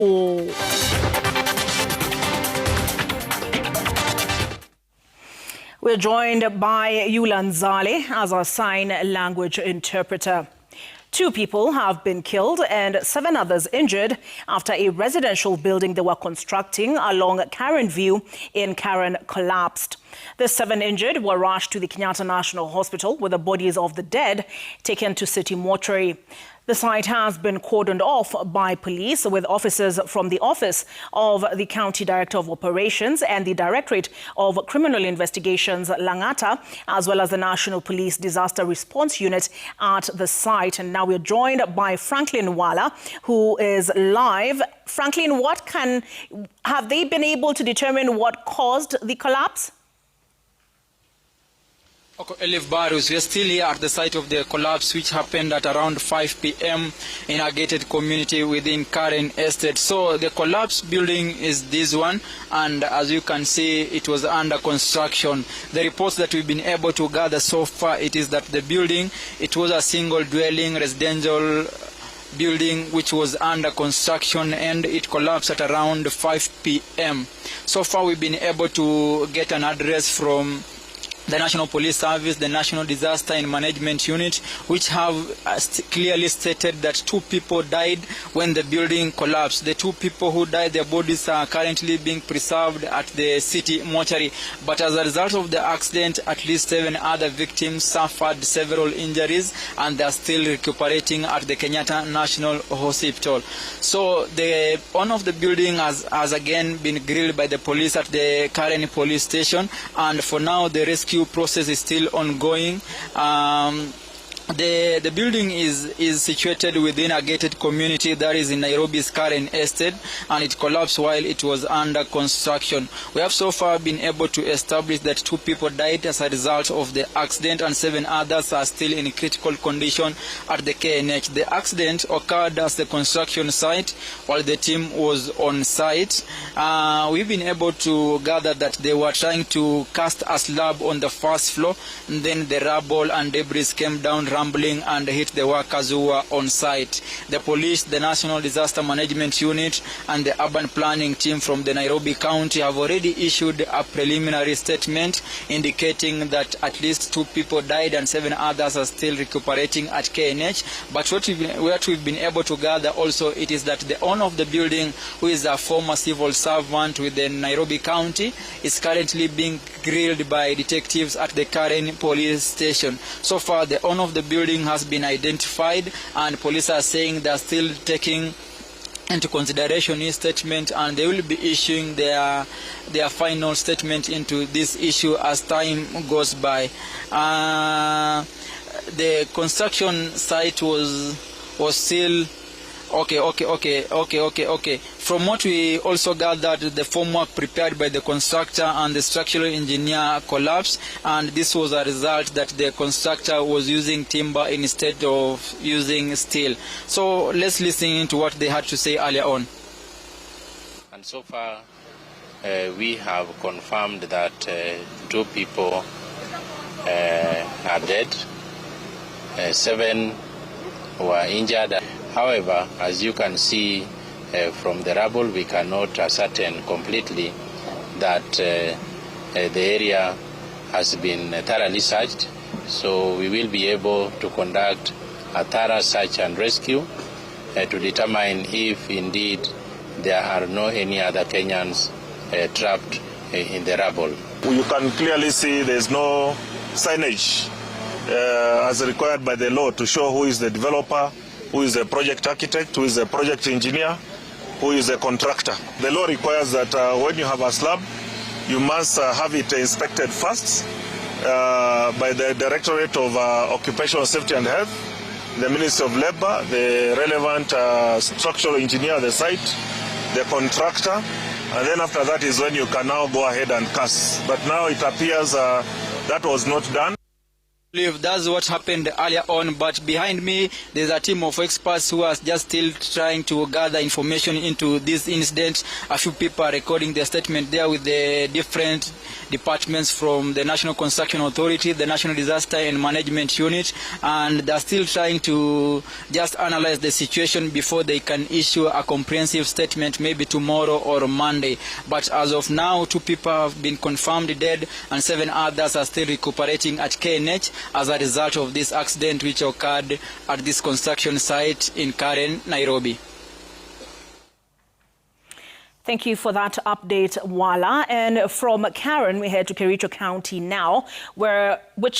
We're joined by Yulan Zale as our sign language interpreter. 2 people have been killed and 7 others injured after a residential building they were constructing along Karen View in Karen collapsed. The 7 injured were rushed to the Kenyatta National Hospital with the bodies of the dead taken to City Mortuary. The site has been cordoned off by police with officers from the Office of the County Director of Operations and the Directorate of Criminal Investigations, Langata, as well as the National Police Disaster Response Unit at the site. And now we're joined by Franklin Wala, who is live. Franklin, have they been able to determine what caused the collapse? Elif Barus, we are still here at the site of the collapse, which happened at around 5 p.m. in a gated community within Karen Estate. So the collapse building is this one, and as you can see, it was under construction. The reports that we've been able to gather so far, it is that the building, it was a single dwelling residential building which was under construction, and it collapsed at around 5 p.m. So far we've been able to get an address from the National Police Service, the National Disaster and Management Unit, which have clearly stated that 2 people died when the building collapsed. The 2 people who died, their bodies are currently being preserved at the City Mortuary. But as a result of the accident, at least 7 other victims suffered several injuries, and they are still recuperating at the Kenyatta National Hospital. So the owner of the building has again been grilled by the police at the Karen police station, and for now the rescue process is still ongoing. The building is situated within a gated community that is in Nairobi's Karen Estate, and it collapsed while it was under construction. We have so far been able to establish that 2 people died as a result of the accident, and 7 others are still in critical condition at the KNH. The accident occurred at the construction site while the team was on site. We've been able to gather that they were trying to cast a slab on the first floor, and then the rubble and debris came down rumbling and hit the workers who were on site. The police, the National Disaster Management Unit, and the urban planning team from the Nairobi County have already issued a preliminary statement indicating that at least 2 people died and 7 others are still recuperating at KNH. But what we've been able to gather also, it is that the owner of the building, who is a former civil servant with the Nairobi County, is currently being grilled by detectives at the Karen police station. So far, the owner of the building has been identified, and police are saying they are still taking into consideration his statement, and they will be issuing their final statement into this issue as time goes by. The construction site was still Okay. From what we also gathered, the formwork prepared by the constructor and the structural engineer collapsed, and this was a result that the constructor was using timber instead of using steel. So let's listen to what they had to say earlier on. And so far, we have confirmed that 2 people are dead, 7 were injured. However, as you can see from the rubble, we cannot ascertain completely that the area has been thoroughly searched. So we will be able to conduct a thorough search and rescue to determine if indeed there are no any other Kenyans trapped in the rubble. You can clearly see there is no signage as required by the law to show who is the developer, who is the project architect, who is the project engineer, who is the contractor. The law requires that when you have a slab, you must have it inspected first by the Directorate of Occupational Safety and Health, the Ministry of Labor, the relevant structural engineer at the site, the contractor, and then after that is when you can now go ahead and cast. But now it appears that was not done. believe that's what happened earlier on, but behind me there's a team of experts who are just still trying to gather information into this incident. A few people are recording their statement there with the different departments from the National Construction Authority, the National Disaster and Management Unit, and they're still trying to just analyze the situation before they can issue a comprehensive statement, maybe tomorrow or Monday. But as of now, 2 people have been confirmed dead and 7 others are still recuperating at KNH as a result of this accident which occurred at this construction site in Karen, Nairobi. Thank you for that update, Wala. And from Karen, we head to Kericho County now, which